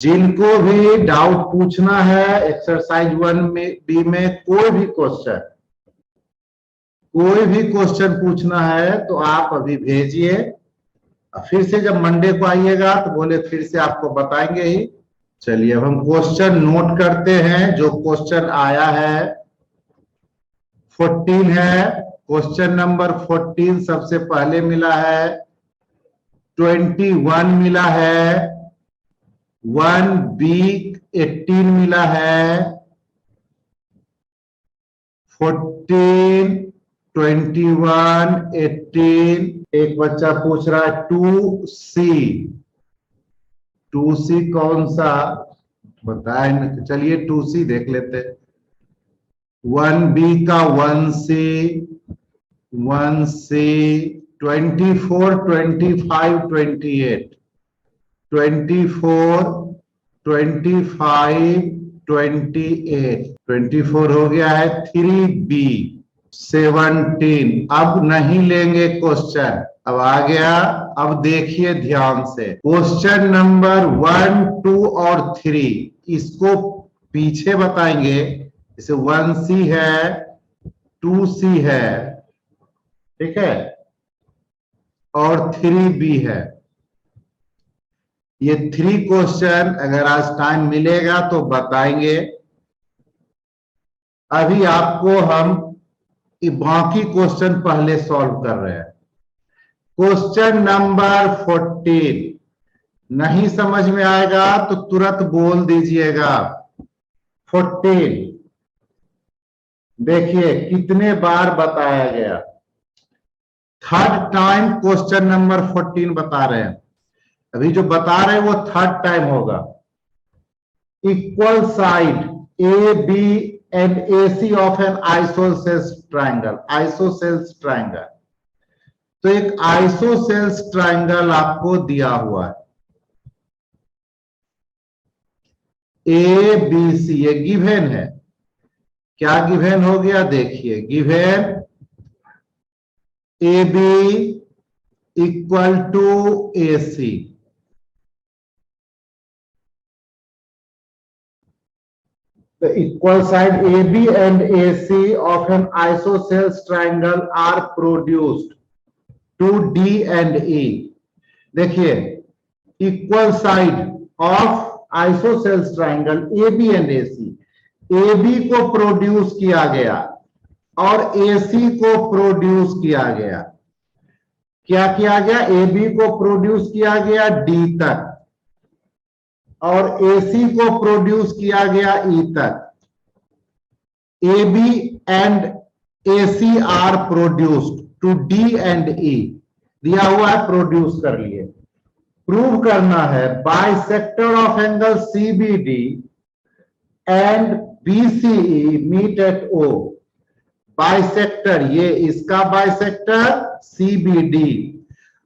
जिनको भी डाउट पूछना है एक्सरसाइज 1B में कोई भी क्वेश्चन पूछना है तो आप अभी भेजिए। फिर से जब मंडे को आइएगा तो बोले फिर से आपको बताएंगे ही। चलिए अब हम क्वेश्चन नोट करते हैं। जो क्वेश्चन आया है 14 है। क्वेश्चन नंबर 14 सबसे पहले मिला है। 21 मिला है। 1B 18 मिला है। 14 21 18। एक बच्चा पूछ रहा है 2C कौन सा बताए न। चलिए 2C देख लेते। 1B का 1C 24 25 28 24 25 28 24 हो गया है। 3B 17। अब नहीं लेंगे क्वेश्चन। अब आ गया। अब देखिए ध्यान से क्वेश्चन नंबर 1 2 और 3 इसको पीछे बताएंगे। जैसे 1C है 2C है, ठीक है, और 3B है। ये 3 क्वेश्चन अगर आज टाइम मिलेगा तो बताएंगे। अभी आपको हम बाकी क्वेश्चन पहले सॉल्व कर रहे हैं। क्वेश्चन नंबर 14 नहीं समझ में आएगा तो तुरंत बोल दीजिएगा। 14 देखिए कितने बार बताया गया। थर्ड टाइम क्वेश्चन नंबर 14 बता रहे हैं। अभी जो बता रहे हैं वो थर्ड टाइम होगा। Equal side AB and AC of an isosceles triangle। तो एक आइसोसेल्स ट्राइंगल आपको दिया हुआ है ABC। ये गिवन है। क्या गिवन हो गया देखिए। Given AB equal to AC। The equal side AB and AC of an isosceles triangle are produced to D and E। देखिए equal side of isosceles triangle AB and AC। AB को produce किया गया और AC को produce किया गया। क्या किया गया? AB को प्रोड्यूस किया गया D तक और AC को प्रोड्यूस किया गया E तक। AB and AC are produced to D and E। दिया हुआ है, प्रोड्यूस कर लिए। प्रूव करना है bisector of angle CBD and BCE meet at O। Bisector ये इसका बाइसेक्टर CBD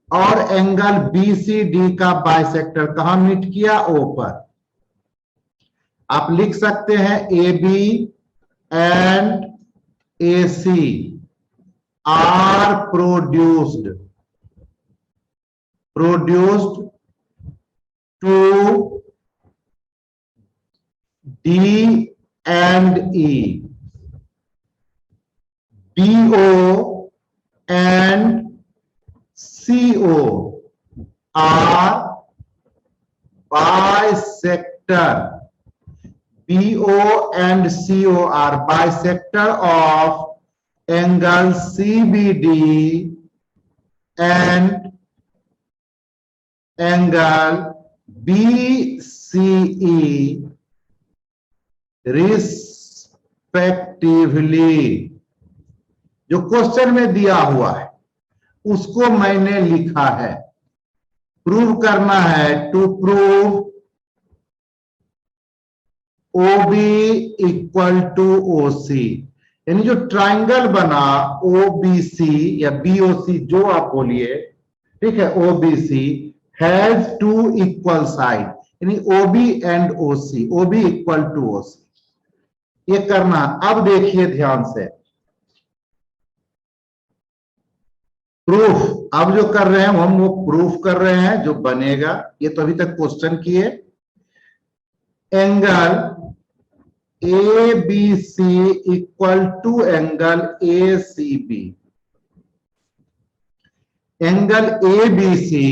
और एंगल BCD का बाइसेक्टर कहां मीट किया? O पर। आप लिख सकते हैं AB and AC are produced to D and E। BO and CO are bisector। BO and CO are bisector of angle CBD and angle BCE respectively. जो question में दिया हुआ है उसको मैंने लिखा है। प्रूव करना है। To prove OB equal to OC, यानी जो ट्राइंगल बना OBC या BOC जो आप बोलिए, ठीक है, OBC has two equal side, यानी OB and OC, OB equal to OC। ये करना। अब देखिए ध्यान से प्रूफ। अब जो कर रहे हैं हम वो प्रूफ कर रहे हैं जो बनेगा। ये तो अभी तक क्वेश्चन किए। Angle A B C equal to angle A C B. Angle A B C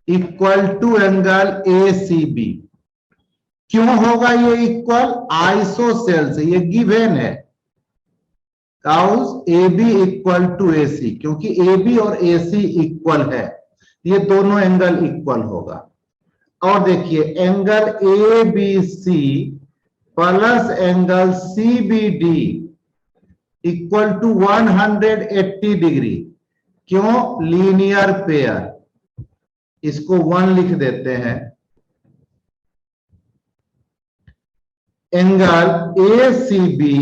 equal to angle A C B. क्यों होगा ये इक्वल? आइसोसेल्स, ये गिवन है। Cause A B equal to A C, क्योंकि A B और A C equal है, ये दोनों एंगल इक्वल होगा। और देखिए angle A B C plus angle C B D equal to 180 degree. क्यों? Linear pair. इसको 1 लिख देते हैं। Angle A C B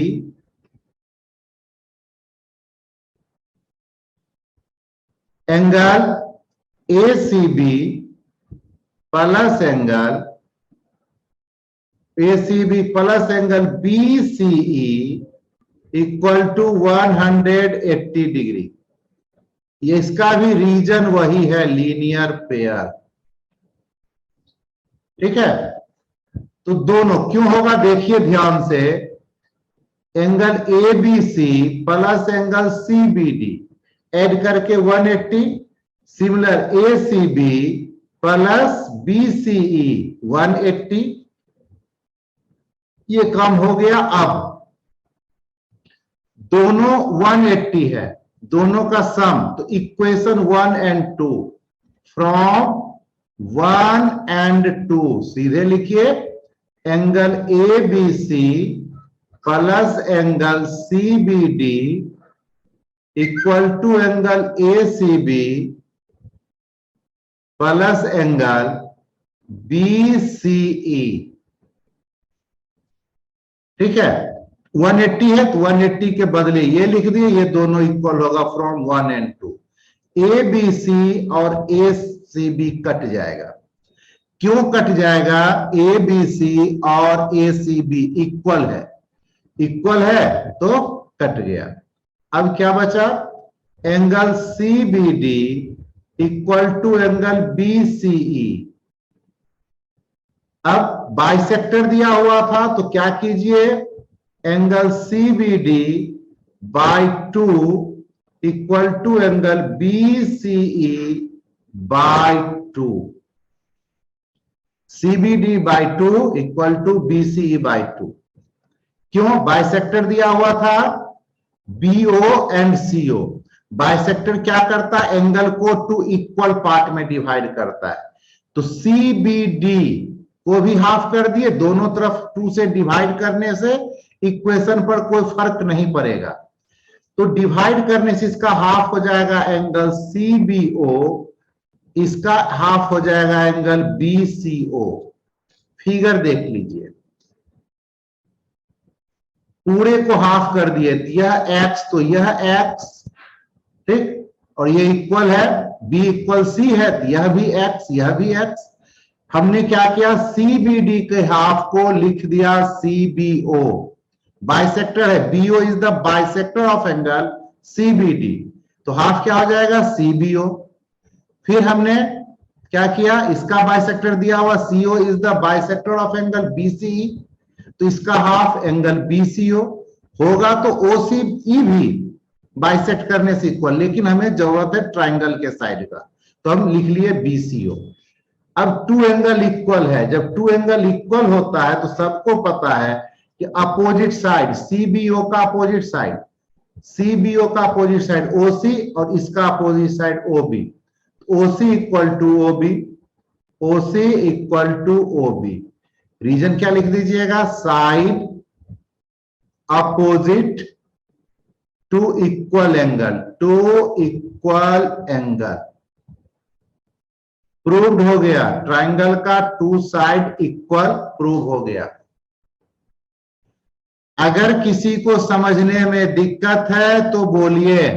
angle A C B plus angle A C B plus angle B C E equal to 180 degree. ये इसका भी reason वही है, लीनियर पेयर। ठीक है, तो दोनों क्यों होगा देखिए ध्यान से। Angle A B C plus angle C B D add करके 180, similar A C B plus B C E 180, ये कम हो गया। अब दोनों 180 है, दोनों का सम, तो इक्वेशन 1 एंड 2 फ्रॉम 1 एंड 2 सीधे लिखिए। Angle A B C plus angle C B D equal to angle A C B plus angle B C E. ठीक है, 180 है तो 180 के बदले ये लिख दिए, ये दोनों इक्वल होगा from 1 and 2। A B C और ए सी बी कट जाएगा। क्यों कट जाएगा? ए बी सी और ए सी बी इक्वल है, इक्वल है तो कट गया। अब क्या बचा? Angle C B D equal to angle B C E. अब बाइसेक्टर दिया हुआ था तो क्या कीजिए, angle C B D by 2 equal to angle B C E by 2। CBD by 2 equal to BCE by 2। क्यों? बाइसेक्टर दिया हुआ था BO एंड CO। बाइसेक्टर क्या करता है? एंगल को 2 इक्वल पार्ट में डिवाइड करता है। तो CBD को भी हाफ कर दिए, दोनों तरफ 2 से डिवाइड करने से इक्वेशन पर कोई फर्क नहीं पड़ेगा। तो डिवाइड करने से इसका हाफ हो जाएगा एंगल CBO, इसका हाफ हो जाएगा एंगल BCO। फिगर देख लीजिए, पूरे को हाफ कर दिए, यह x तो यह x, ठीक, और ये इक्वल है, B इक्वल C है तो यह भी x, यह भी x। हमने क्या किया? CBD के हाफ को लिख दिया CBO। बाइसेक्टर है, BO is the bisector of angle CBD, तो हाफ क्या हो जाएगा? CBO। फिर हमने क्या किया? इसका बाइसेक्टर दिया हुआ CO is the bisector of angle BCE, तो इसका हाफ एंगल BCO होगा। तो OCE भी बाइसेक्ट करने से इक्वल, लेकिन हमें जरूरत है ट्राइंगल के साइड का, तो हम लिख लिए BCO। अब 2 एंगल इक्वल है, जब 2 एंगल इक्वल होता है तो सबको पता है कि अपोजिट साइड CBO का अपोजिट साइड, CBO का अपोजिट साइड OC और इसका opposite side OB। OC equal to OB, OC equal to OB। Reason क्या लिख दीजिएगा? Side opposite to equal angle, to equal angle. Proved हो गया, ट्राइंगल का 2 साइड इक्वल प्रूव हो गया। अगर किसी को समझने में दिक्कत है तो बोलिए।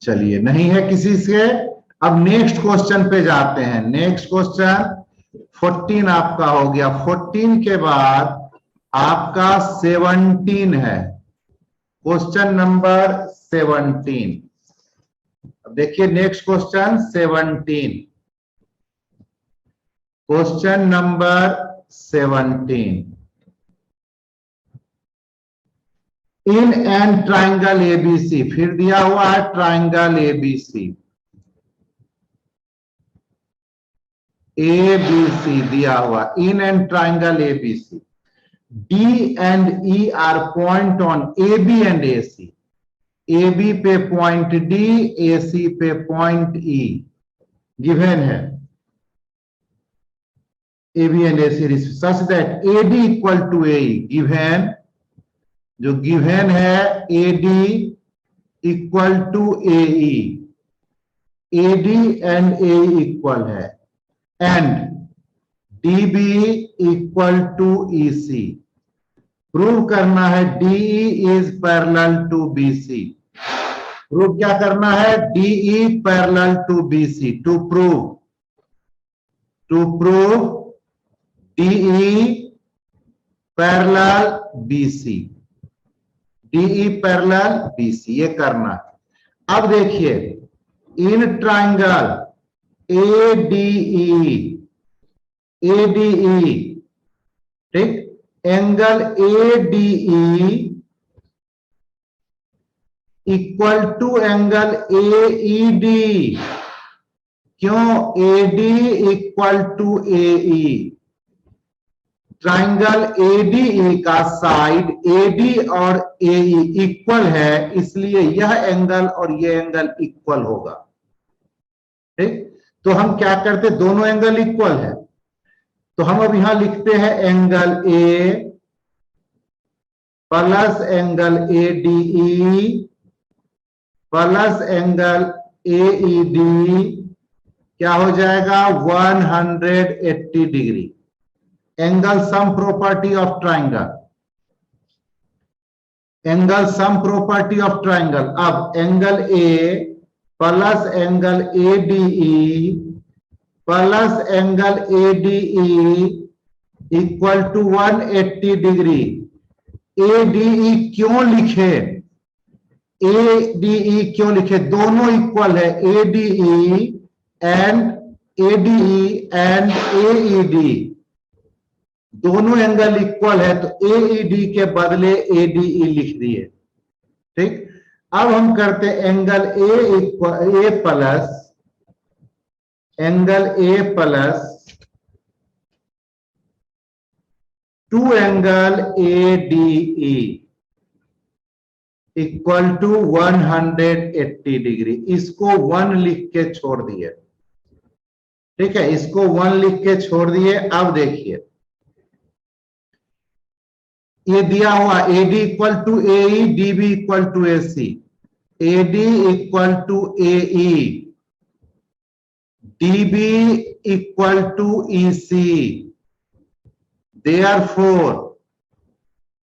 चलिए, नहीं है किसी से, अब नेक्स्ट क्वेश्चन पे जाते हैं। नेक्स्ट क्वेश्चन 14 आपका हो गया। 14 के बाद आपका 17 है। Question number 17। अब देखिए next question 17। Question number 17। In an triangle ABC, फिर दिया हुआ है ट्राइंगल एबीसी, एबीसी दिया हुआ in an triangle ABC, D and E are point on A B and A C, A B पे पॉइंट डी, ए सी पे point E given है, A B and A C such that A D equal to A, given जो given है A D equal to A D and A equal है, and D B equal to E C. Prove करना है DE is parallel to BC. Prove क्या करना है? DE parallel to BC. To prove DE parallel BC, DE parallel BC, ये करना है। अब देखिए इन ट्राइंगल एडीई, ठीक, angle ADE equal to angle AED. क्यों? AD equal to AE. Triangle ADE का साइड एडी और एई इक्वल है, इसलिए यह एंगल और यह एंगल इक्वल होगा। ठीक, तो हम क्या करते, दोनों एंगल इक्वल है, तो हम अब यहां लिखते हैं angle A plus angle ADE plus angle AED, क्या हो जाएगा? 180 degree. Angle sum property of triangle, angle sum property of triangle. अब angle A plus angle ADE plus angle ADE equal to 180 degree. ADE क्यों लिखे? ADE क्यों लिखे? दोनों equal है, एडीई एंड एईडी, दोनों एंगल इक्वल है, तो एईडी के बदले एडीई लिख दिए। ठीक, अब हम करते angle A plus angle A plus two angle ADE equal to 180 degree. इसको 1 लिख के छोड़ दिए। ठीक है, इसको 1 लिख के छोड़ दिए। अब देखिए ये दिया हुआ AD equal to AE, DB equal to AC, AD equal to AE, DB equal to EC. Therefore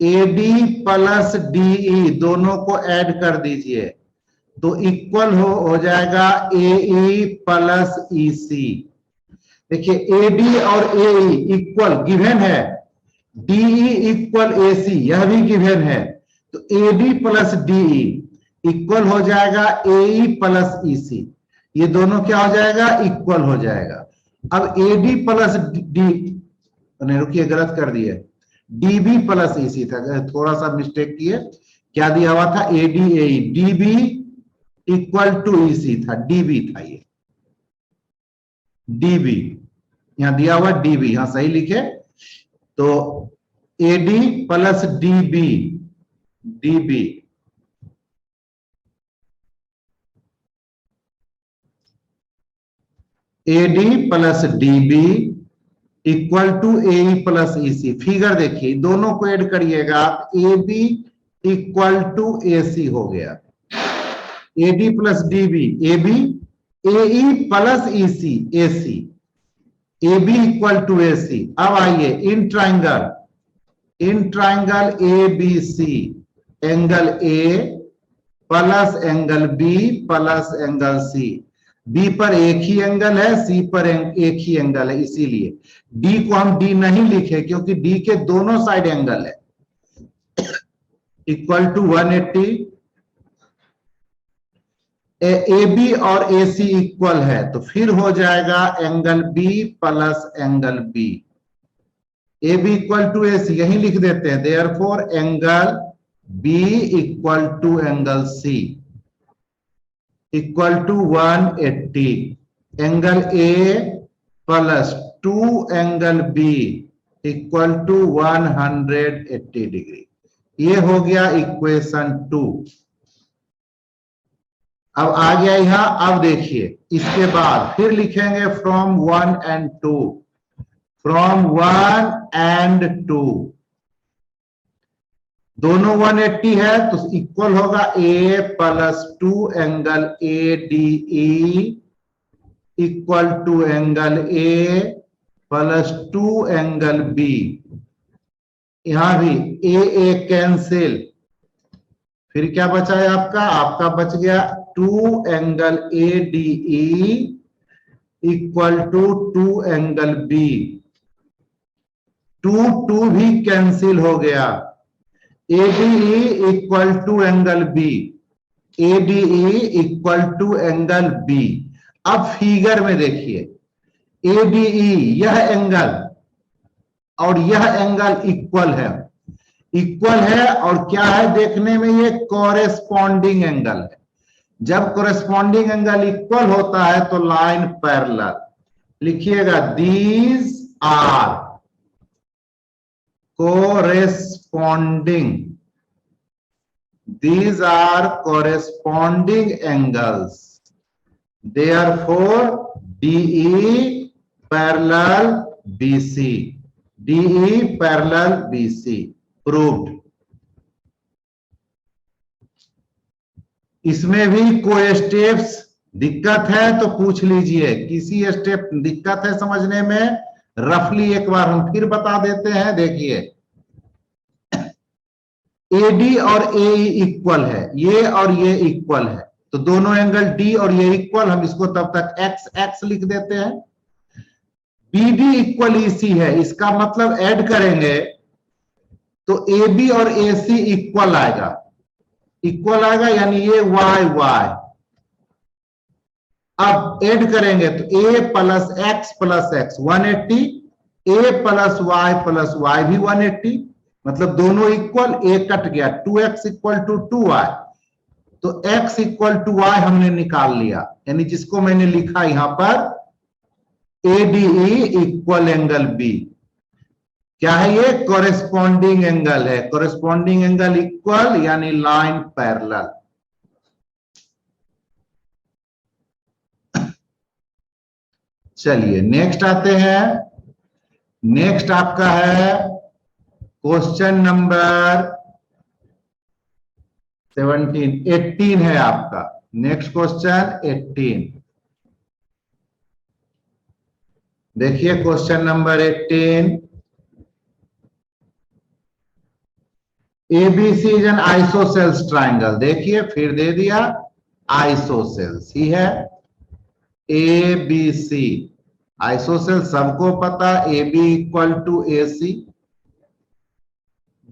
AD plus DE दोनों को ऐड कर दीजिए तो इक्वल हो जाएगा एई प्लस ईसी। देखिए एडी और एई इक्वल गिवन है, डीई इक्वल एसी यह भी गिवन है, तो एडी प्लस डीई इक्वल हो जाएगा एई प्लस ईसी। ये दोनों क्या हो जाएगा? इक्वल हो जाएगा। अब एडी प्लस डी, रुकिए गलत कर दिए, डीबी प्लस ईसी था, थोड़ा सा मिस्टेक किए। क्या दिया हुआ था? AD AE, DB equal to EC था, डीबी था ये, डीबी यहां दिया हुआ डीबी, यहां सही लिखे तो AD plus DB, DB AD plus DB equal to AE plus EC. Figure देखिए, दोनों को ऐड करिएगा, A B equal to AC हो गया, AD plus DB, A B, AE plus EC, AC, A B equal to AC. अब आइए in triangle A B C, angle A plus angle B plus angle C. B पर एक ही angle है, सी पर एक ही angle है, इसीलिए डी को हम डी नहीं लिखे क्योंकि डी के दोनों साइड एंगल है, इक्वल टू 180। ए बी और ए सी इक्वल है तो फिर हो जाएगा angle B plus angle B. A B equal to A C यही लिख देते हैं, therefore angle B equal to angle C equal to 180। Angle A plus 2 angle B equal to 180 degree. ये हो गया इक्वेशन 2। अब आ गया यहां। अब देखिए इसके बाद फिर लिखेंगे फ्रॉम 1 एंड 2। फ्रॉम 1 एंड 2 दोनों 180 है तो इक्वल होगा A plus 2 angle A D E equal to angle A plus 2 angle B. यहां भी ए कैंसिल, फिर क्या बचा है आपका? आपका बच गया 2 angle A D E equal to 2 angle B. 2 भी कैंसिल हो गया। ADE equal to angle B. ADE equal to angle B. अब फिगर में देखिए ADE यह एंगल और यह एंगल इक्वल है। इक्वल है और क्या है देखने में? ये कॉरेस्पॉन्डिंग एंगल है। जब कॉरेस्पॉन्डिंग एंगल इक्वल होता है तो लाइन पैरेलल। लिखिएगा these are corresponding. These are corresponding angles. Therefore, DE parallel BC. DE parallel BC. Proved. इसमें भी कोई स्टेप्स दिक्कत है तो पूछ लीजिए। किसी स्टेप दिक्कत है समझने में, रफली एक बार हम फिर बता देते हैं। देखिए एडी और ए इक्वल है, ये और ये इक्वल है तो दोनों एंगल डी और ये इक्वल, हम इसको तब तक एक्स एक्स लिख देते हैं। बीडी इक्वल ईसी है, इसका मतलब ऐड करेंगे तो ए बी और ए सी इक्वल आएगा। इक्वल आएगा यानी ये वाई वाई। अब ऐड करेंगे तो ए प्लस एक्स 180, ए प्लस वाई भी 180, मतलब दोनों इक्वल। ए कट गया, 2x इक्वल टू 2y, तो x इक्वल टू y हमने निकाल लिया। यानी जिसको मैंने लिखा यहां पर ADE इक्वल एंगल बी। क्या है ये? कॉरेस्पॉन्डिंग एंगल है। कॉरेस्पॉन्डिंग एंगल इक्वल यानी लाइन पैरेलल। चलिए नेक्स्ट आते हैं। नेक्स्ट आपका है क्वेश्चन नंबर 18 है आपका। नेक्स्ट क्वेश्चन 18 देखिए। Question number 18, ABC is N isosceles triangle. देखिए फिर दे दिया आइसोसेल्स ही है। ABC आइसोसेल सबको पता, AB equal to AC।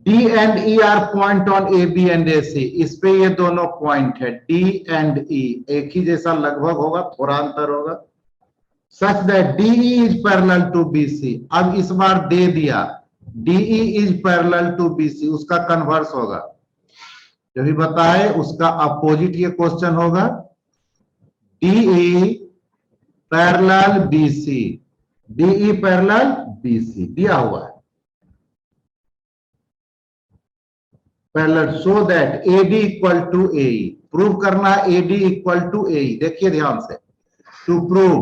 D and E are point on AB and AC। इस पे ये दोनों पॉइंट है D एंड E, एक ही जैसा लगभग होगा, थोड़ा अंतर होगा। Such that DE is parallel to BC। अब इस बार दे दिया DE is parallel to BC, उसका कन्वर्स होगा। जो भी बताए उसका अपोजिट ये क्वेश्चन होगा। DE parallel BC, DE parallel BC दिया हुआ है। Parallel so that AD equal to AE। Prove करना है AD इक्वल टू AE। देखिए ध्यान से, to prove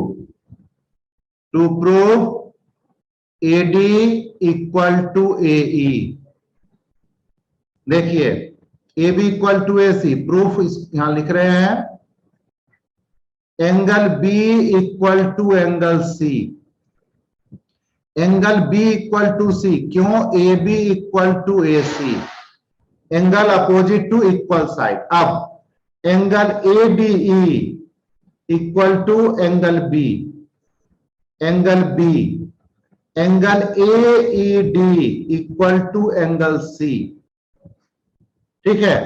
AD equal to AE। देखिए AB equal to AC, proof यहां लिख रहे हैं। Angle B equal to angle C। Angle B equal to C क्यों? AB equal to AC। Angle opposite to equal side. अब angle ADE equal to angle B। Angle B, angle AED equal to angle C। ठीक है।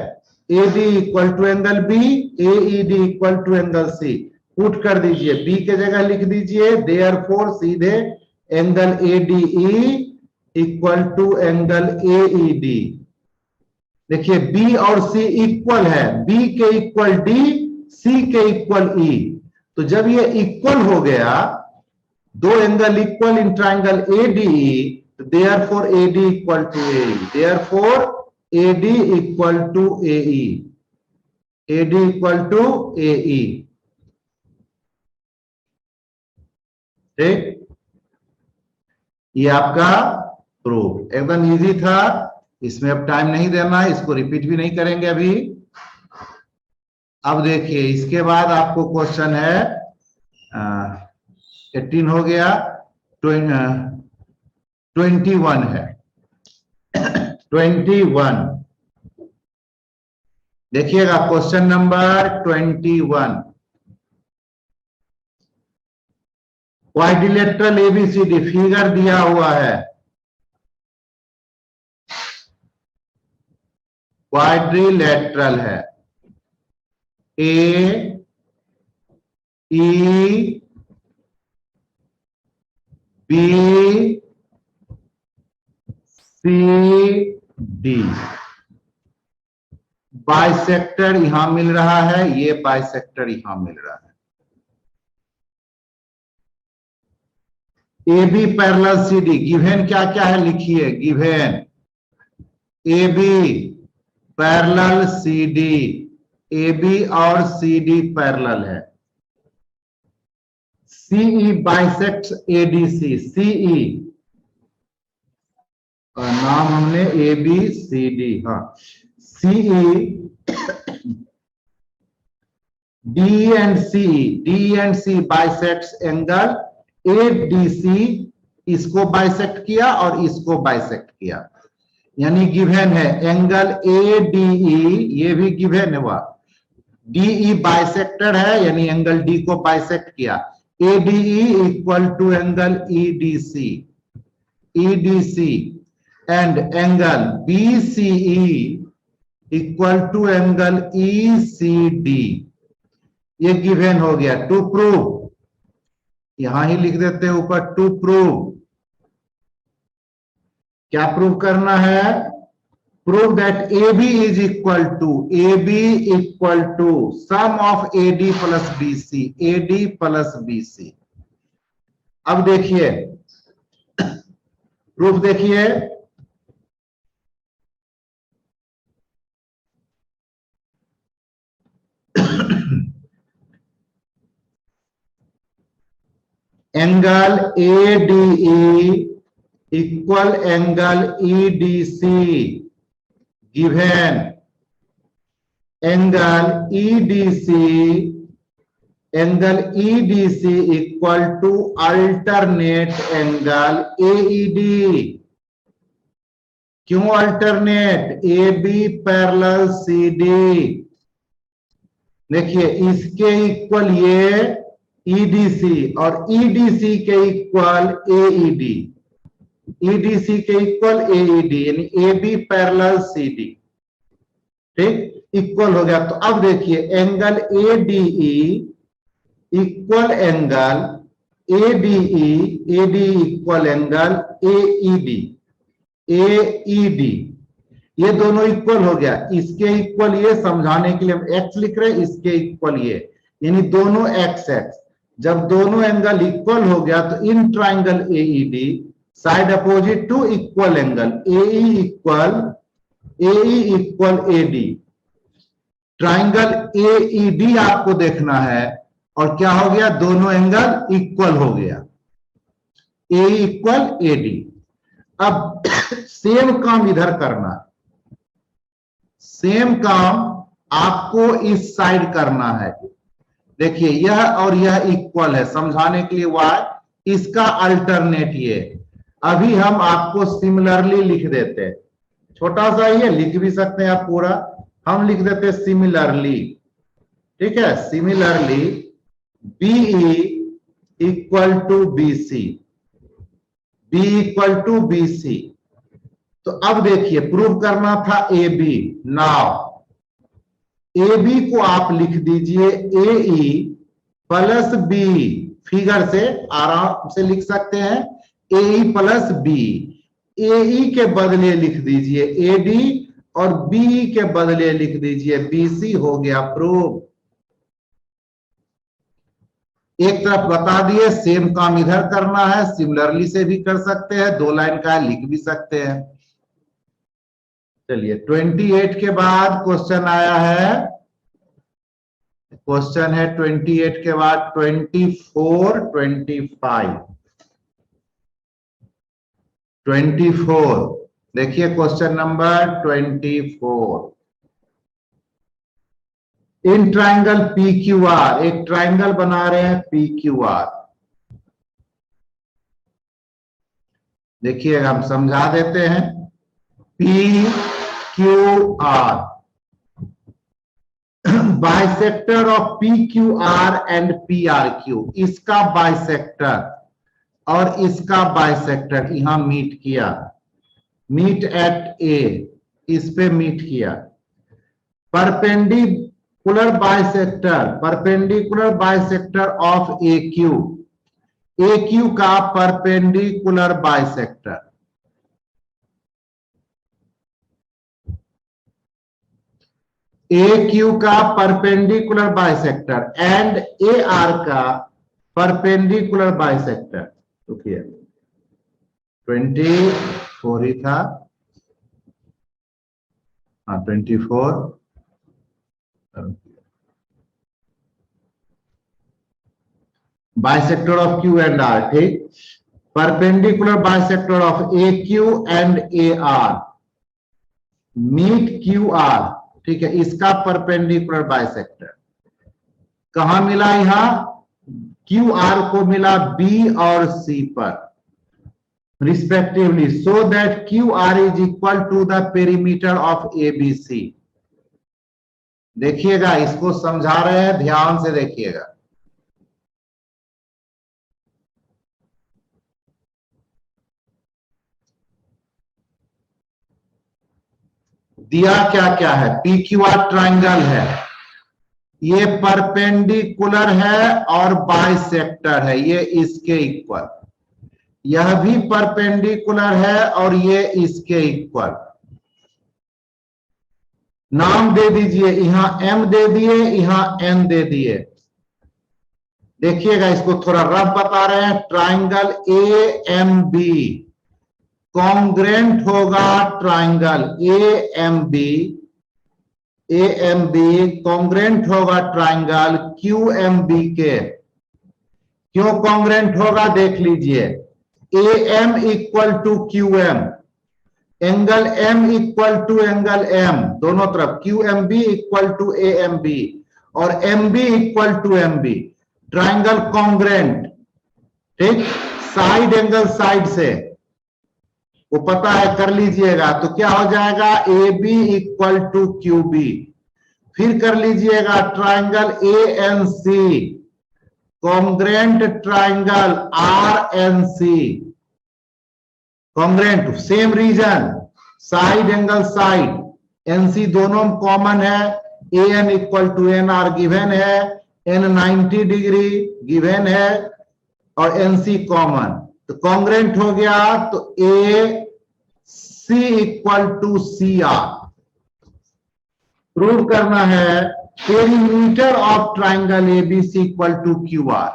AD equal to angle B, AED equal to angle C. Put कर दीजिए, B के जगह लिख दीजिए therefore सीधे angle ADE equal to angle AED। देखिए बी और सी इक्वल है, बी के इक्वल डी, सी के इक्वल ई। तो जब ये इक्वल हो गया, दो angle equal in triangle ADE, therefore AD equal to AE, therefore AD equal to AE, AD equal to AE। ठीक, ये आपका प्रूफ एकदम इजी था। इसमें अब टाइम नहीं देना है, इसको रिपीट भी नहीं करेंगे अभी। अब देखिए इसके बाद आपको क्वेश्चन है 18 हो गया, 21 है। 21 देखिएगा, question number 21। Quadrilateral ABCD figure दिया हुआ है, क्वाड्रिलेटरल है, AECD, बाइसेक्टर यहां मिल रहा है, ये बाइसेक्टर यहां मिल रहा है। AB पैरेलल CD, गिवन क्या क्या है लिखिए, given AB parallel CD, AB और CD पैरेलल है। CE बाइसेक्ट्स ADC, CE का नाम हमने ABCD, हाँ CE, DE and CE, DE and C bisects angle ADC, इसको बाइसेक्ट किया और इसको बाइसेक्ट किया, यानी गिवन है एंगल ADE, ये भी गिवन है, वह DE बाइसेक्टर है यानी एंगल D को बाइसेक्ट किया। ADE equal to angle EDC, EDC and angle BCE equal to angle ECD, ये गिवन हो गया। टू प्रूव, यहां ही लिख देते हैं ऊपर, टू प्रूव। क्या प्रूव करना है? Prove that AB is equal to, AB equal to sum of AD plus BC, AD plus BC। अब देखिए प्रूफ, देखिए angle ADE equal angle EDC, given angle EDC equal to alternate angle AED। क्यों alternate? AB parallel CD, देखिए इसके equal ये EDC और EDC के equal AED, EDC के इक्वल AED, यानी AB पैरेलल CD। ठीक, इक्वल हो गया। तो अब देखिए angle ADE equal angle ADE, AD equal angle AED, ये दोनों इक्वल हो गया। इसके इक्वल ये, समझाने के लिए हम x लिख रहे हैं, इसके इक्वल ये, यानी दोनों x x। जब दोनों एंगल इक्वल हो गया तो in triangle AED side opposite to equal angle AE equal AD, triangle AED आपको देखना है। और क्या हो गया? दोनों एंगल इक्वल हो गया, AE इक्वल AD। अब सेम काम इधर करना, सेम काम आपको इस साइड करना है। देखिए यह और यह इक्वल है, समझाने के लिए y, इसका अल्टरनेट ये। अभी हम आपको सिमिलरली लिख देते हैं, छोटा सा ही है, लिख भी सकते हैं आप पूरा, हम लिख देते हैं सिमिलरली। ठीक है, similarly BE equal to BC, B equal to BC। तो अब देखिए प्रूव करना था A B. Now A B को आप लिख दीजिए A E plus B, figure से आराम से लिख सकते हैं ए ई प्लस बी। ए ई के बदले लिख दीजिए ए डी और बी के बदले लिख दीजिए बी सी। हो गया प्रूव। एक तरफ बता दिए, सेम काम इधर करना है, सिमिलरली से भी कर सकते हैं, 2 लाइन का है लिख भी सकते हैं। चलिए 28 के बाद क्वेश्चन आया है, क्वेश्चन है 28 के बाद 24, 25, 24। देखिए question number 24। In triangle P Q R, एक ट्राइंगल बना रहे हैं पी क्यू आर। देखिए हम समझा देते हैं। P Q R, bisector of P Q R and P R Q, इसका बाइसेक्टर और इसका बाइसेक्टर यहां मीट किया, मीट एट ए, इस पे मीट किया। Perpendicular bisector of A Q का परपेंडिकुलर बाइसेक्टर, ए क्यू का perpendicular bisector and A R का परपेंडिकुलर बाइसेक्टर। तो किया 24 ही था, हाँ 24। Bisector of Q and R, ठीक। Perpendicular bisector of A Q and A R, meet Q R, ठीक है। इसका परपेंडिकुलर बाइसेक्टर कहां मिला? यहां क्यू आर को मिला बी और सी पर respectively, so that Q R is equal to the perimeter of A B C. देखिएगा, इसको समझा रहे हैं, ध्यान से देखिएगा। दिया क्या क्या है? पी क्यू आर ट्राइंगल है, ये परपेंडिकुलर है और बाइसेक्टर है, ये इसके इक्वल। यह भी परपेंडिकुलर है और ये इसके इक्वल। नाम दे दीजिए, यहां एम दे दिए, यहां एन दे दिए। देखिएगा, इसको थोड़ा रफ बता रहे हैं। Triangle A M B congruent होगा triangle A M B congruent होगा ट्राइंगल क्यू एम बी के। क्यों कॉन्ग्रेंट होगा? देख लीजिए, A M equal to Q M, angle M equal to angle M, दोनों तरफ Q M B equal to A M B और M B equal to M B. Triangle congruent, ठीक। Side angle side से वो पता है, कर लीजिएगा। तो क्या हो जाएगा? A B equal to Q B. फिर कर लीजिएगा triangle A N C congruent triangle R N C, congruent same reason, side angle side, NC दोनों कॉमन है। A N equal to N R given है, एन 90 डिग्री गिवन है और NC common, तो congruent हो गया। तो A C equal to C R. Prove करना है perimeter of triangle ABC equal to Q are.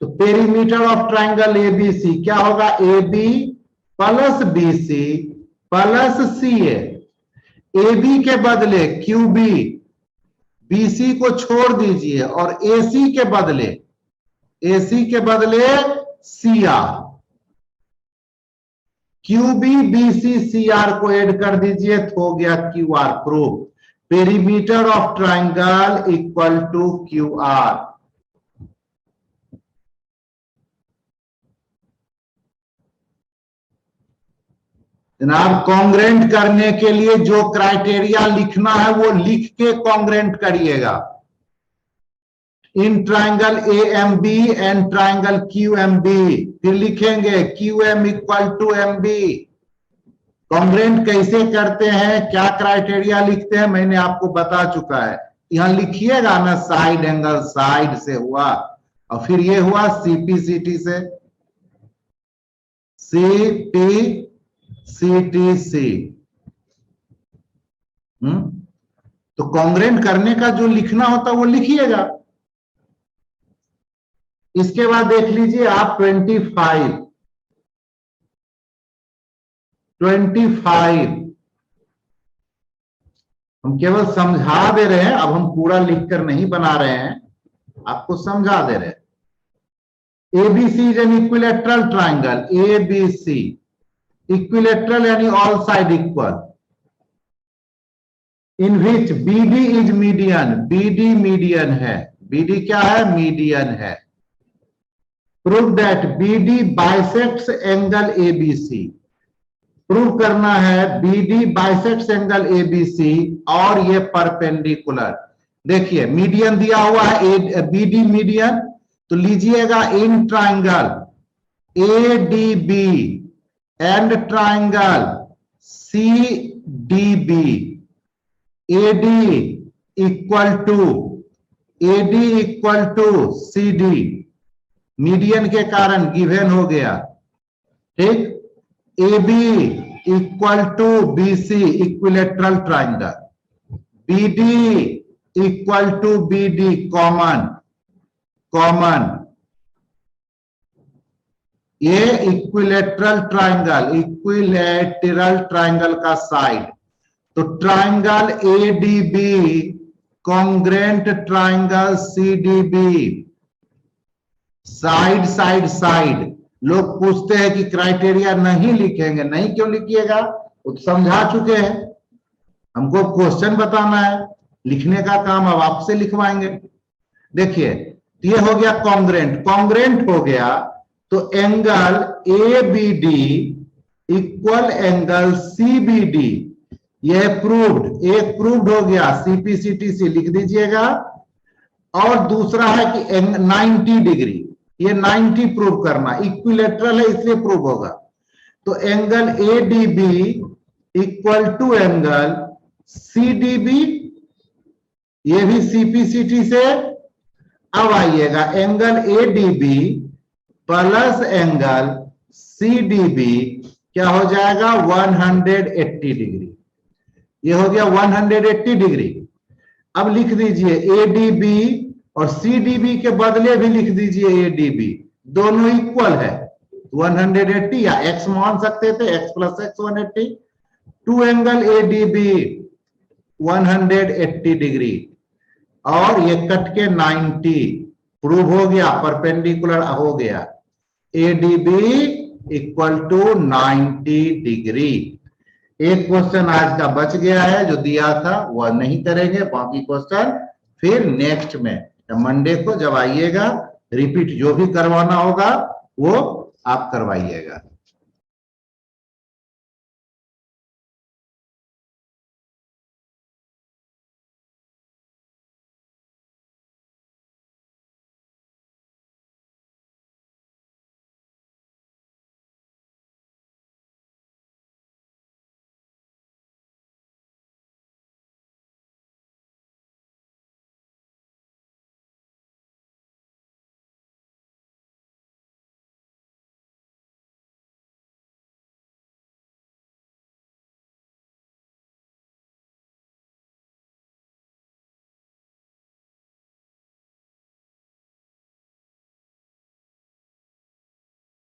तो पेरीमीटर ऑफ ट्राइंगल एबीसी क्या होगा? A B plus B C plus C A. A B के बदले क्यू बी, बी सी को छोड़ दीजिए और ए सी के बदले C R. Q B B C C R को ऐड कर दीजिए तो हो गया Q R. Prove perimeter of triangle equal to Q R. जनाब, कॉन्ग्रेंट करने के लिए जो क्राइटेरिया लिखना है वो लिख के कॉन्ग्रेंट करिएगा। In triangle A M B and triangle Q M B, फिर लिखेंगे Q M equal to M B, congruent कैसे करते हैं, क्या क्राइटेरिया लिखते हैं, मैंने आपको बता चुका है। यहां लिखिएगा ना, साइड एंगल साइड से हुआ, और फिर ये हुआ सीपीसीटी से, सीपीसीटी तो कॉन्ग्रेंट करने का जो लिखना होता है वो लिखिएगा। इसके बाद देख लीजिए आप 25 हम केवल समझा दे रहे हैं, अब हम पूरा लिखकर नहीं बना रहे हैं, आपको समझा दे रहे हैं। ABC is an equilateral triangle, ABC equilateral यानी all side equal, in which BD is median, BD median है, BD क्या है, मीडियन है। Prove that BD bisects angle ABC, prove करना है BD बाइसेक्ट्स एंगल ABC और ये परपेंडिकुलर। देखिए मीडियन दिया हुआ है, BD मीडियन, तो लीजिएगा in triangle ADB and triangle CDB, AD equal to CD, median के कारण गिवन हो गया, ठीक। AB equal to BC equilateral triangle, BD equal to BD common, ये इक्विलेटरल ट्राइंगल का साइड, तो triangle ADB congruent triangle CDB, side. लोग पूछते हैं कि क्राइटेरिया नहीं लिखेंगे, नहीं क्यों लिखिएगा, वो तो समझा चुके हैं, हमको क्वेश्चन बताना है, लिखने का काम अब आपसे लिखवाएंगे। देखिए ये हो गया कॉन्ग्रेंट हो गया, तो angle ABD equal angle CBD, यह प्रूव्ड, एक प्रूव्ड हो गया, CPCTC लिख दीजिएगा। और दूसरा है कि 90 डिग्री, ये 90 प्रूव करना, इक्विलेटरल है इसलिए प्रूव होगा, तो angle ADB equal to angle CDB, ये भी CPCT से। अब आइएगा angle ADB plus angle CDB क्या हो जाएगा, 180 डिग्री, ये हो गया 180 डिग्री। अब लिख दीजिए ADB और CDB के बदले भी लिख दीजिए ADB, दोनों इक्वल है, 180 या x मान सकते थे, x plus x 180, two angle ADB 180 degree, और ये कट के 90 प्रूव हो गया, परपेंडिकुलर हो गया, ADB इक्वल टू 90 डिग्री। एक क्वेश्चन आज का बच गया है, जो दिया था वह नहीं करेंगे, बाकी क्वेश्चन फिर नेक्स्ट में मंडे को जब आइएगा, रिपीट जो भी करवाना होगा वो आप करवाइएगा।